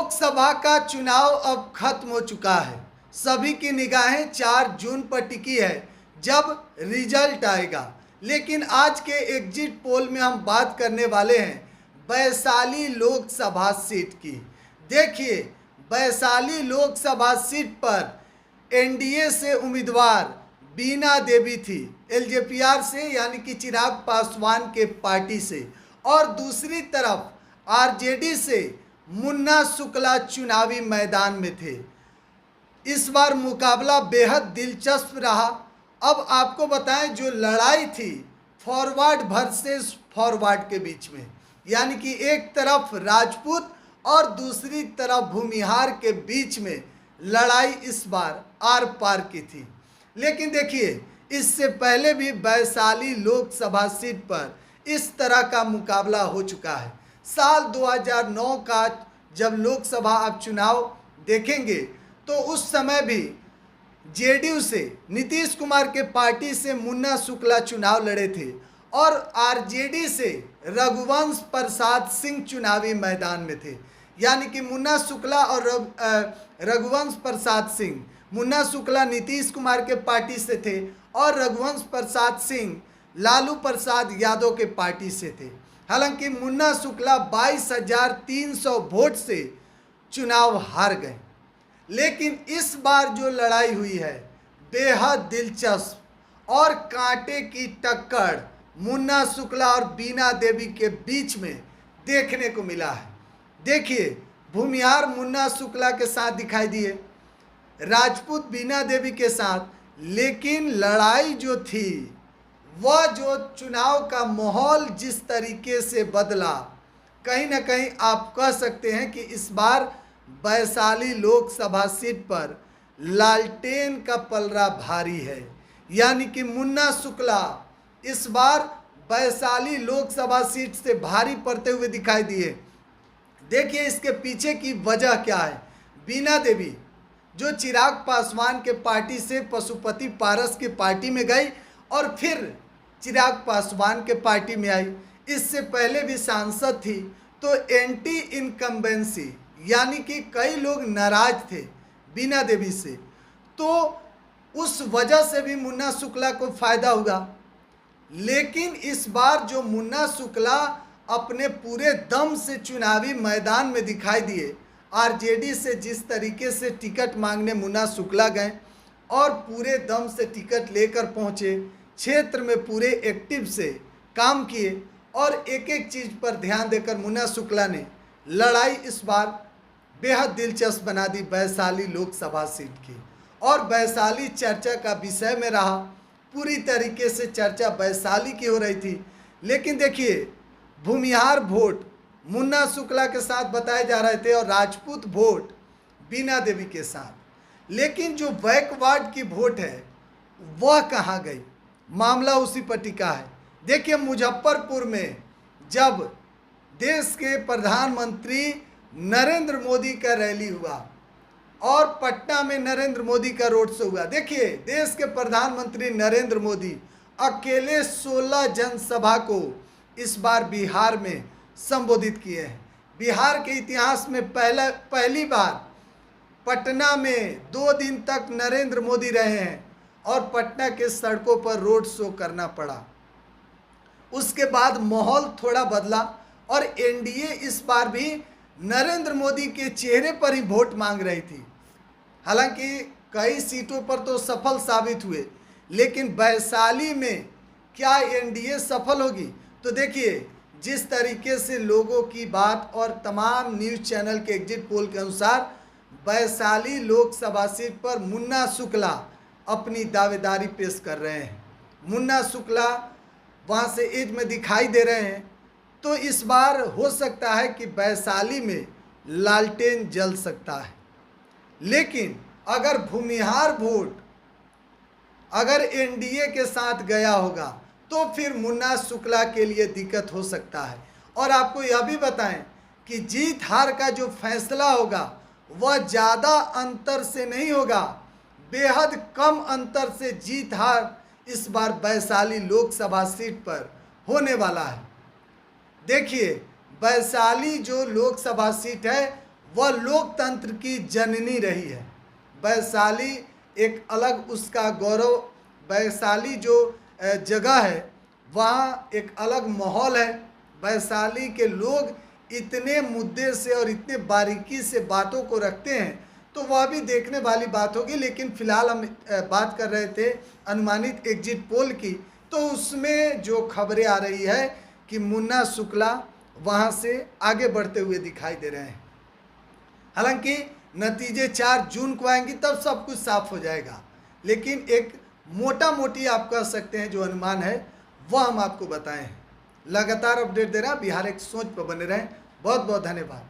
लोकसभा का चुनाव अब खत्म हो चुका है। सभी की निगाहें 4 जून पर टिकी है जब रिजल्ट आएगा। लेकिन आज के एग्जिट पोल में हम बात करने वाले हैं वैशाली लोकसभा सीट की। देखिए, वैशाली लोकसभा सीट पर एनडीए से उम्मीदवार बीना देवी थी, एलजेपीआर से यानी कि चिराग पासवान के पार्टी से, और दूसरी तरफ आरजेडी से मुन्ना शुक्ला चुनावी मैदान में थे। इस बार मुकाबला बेहद दिलचस्प रहा। अब आपको बताएं, जो लड़ाई थी फॉरवर्ड वर्सेस फॉरवर्ड के बीच में, यानी कि एक तरफ राजपूत और दूसरी तरफ भूमिहार के बीच में लड़ाई इस बार आर पार की थी। लेकिन देखिए, इससे पहले भी वैशाली लोकसभा सीट पर इस तरह का मुकाबला हो चुका है। साल 2009 का जब लोकसभा आप चुनाव देखेंगे तो उस समय भी जेडीयू से नीतीश कुमार के पार्टी से मुन्ना शुक्ला चुनाव लड़े थे और आरजेडी से रघुवंश प्रसाद सिंह चुनावी मैदान में थे। यानी कि मुन्ना शुक्ला और रघुवंश प्रसाद सिंह, मुन्ना शुक्ला नीतीश कुमार के पार्टी से थे और रघुवंश प्रसाद सिंह लालू प्रसाद यादव के पार्टी से थे। हालांकि मुन्ना शुक्ला 22,300 वोट से चुनाव हार गए। लेकिन इस बार जो लड़ाई हुई है बेहद दिलचस्प और कांटे की टक्कर मुन्ना शुक्ला और बीना देवी के बीच में देखने को मिला है। देखिए, भूमिहार मुन्ना शुक्ला के साथ दिखाई दिए, राजपूत बीना देवी के साथ। लेकिन लड़ाई जो थी, वह जो चुनाव का माहौल जिस तरीके से बदला, कहीं ना कहीं आप कह सकते हैं कि इस बार वैशाली लोकसभा सीट पर लालटेन का पलड़ा भारी है। यानी कि मुन्ना शुक्ला इस बार वैशाली लोकसभा सीट से भारी पड़ते हुए दिखाई दिए। देखिए, इसके पीछे की वजह क्या है। बीना देवी जो चिराग पासवान के पार्टी से पशुपति पारस की पार्टी में गई और फिर चिराग पासवान के पार्टी में आई। इससे पहले भी सांसद थी, तो एंटी इनकम्बेंसी यानी कि कई लोग नाराज थे बीना देवी से, तो उस वजह से भी मुन्ना शुक्ला को फायदा हुआ। लेकिन इस बार जो मुन्ना शुक्ला अपने पूरे दम से चुनावी मैदान में दिखाई दिए, आरजेडी से जिस तरीके से टिकट मांगने मुन्ना शुक्ला गए और पूरे दम से टिकट लेकर पहुँचे, क्षेत्र में पूरे एक्टिव से काम किए और एक एक चीज़ पर ध्यान देकर मुन्ना शुक्ला ने लड़ाई इस बार बेहद दिलचस्प बना दी वैशाली लोकसभा सीट की। और वैशाली चर्चा का विषय में रहा, पूरी तरीके से चर्चा वैशाली की हो रही थी। लेकिन देखिए, भूमिहार वोट मुन्ना शुक्ला के साथ बताए जा रहे थे और राजपूत वोट बीना देवी के साथ। लेकिन जो बैकवर्ड की वोट है वह कहाँ गई, मामला उसी पर टिका है। देखिए, मुजफ्फरपुर में जब देश के प्रधानमंत्री नरेंद्र मोदी का रैली हुआ और पटना में नरेंद्र मोदी का रोड शो हुआ। देखिए, देश के प्रधानमंत्री नरेंद्र मोदी अकेले 16 जनसभा को इस बार बिहार में संबोधित किए हैं। बिहार के इतिहास में पहली बार पटना में 2 दिन तक नरेंद्र मोदी रहे हैं और पटना के सड़कों पर रोड शो करना पड़ा। उसके बाद माहौल थोड़ा बदला और एनडीए इस बार भी नरेंद्र मोदी के चेहरे पर ही वोट मांग रही थी। हालांकि कई सीटों पर तो सफल साबित हुए, लेकिन वैशाली में क्या एनडीए सफल होगी? तो देखिए, जिस तरीके से लोगों की बात और तमाम न्यूज़ चैनल के एग्जिट पोल के अनुसार वैशाली लोकसभा सीट पर मुन्ना शुक्ला अपनी दावेदारी पेश कर रहे हैं। मुन्ना शुक्ला वहाँ से एज में दिखाई दे रहे हैं, तो इस बार हो सकता है कि वैशाली में लालटेन जल सकता है। लेकिन अगर भूमिहार वोट अगर एनडीए के साथ गया होगा तो फिर मुन्ना शुक्ला के लिए दिक्कत हो सकता है। और आपको यह भी बताएं कि जीत हार का जो फैसला होगा वह ज़्यादा अंतर से नहीं होगा, बेहद कम अंतर से जीत हार इस बार वैशाली लोकसभा सीट पर होने वाला है। देखिए, वैशाली जो लोकसभा सीट है वह लोकतंत्र की जननी रही है। वैशाली एक अलग उसका गौरव, वैशाली जो जगह है वहाँ एक अलग माहौल है। वैशाली के लोग इतने मुद्दे से और इतने बारीकी से बातों को रखते हैं, तो वह भी देखने वाली बात होगी। लेकिन फिलहाल हम बात कर रहे थे अनुमानित एग्जिट पोल की, तो उसमें जो खबरें आ रही है कि मुन्ना शुक्ला वहाँ से आगे बढ़ते हुए दिखाई दे रहे हैं। हालांकि नतीजे 4 जून को आएंगी, तब सब कुछ साफ हो जाएगा। लेकिन एक मोटा मोटी आप कह सकते हैं जो अनुमान है वह हम आपको बताएं हैं। लगातार अपडेट दे रहे हैं। बिहार एक सोच पर बने रहें। बहुत बहुत धन्यवाद।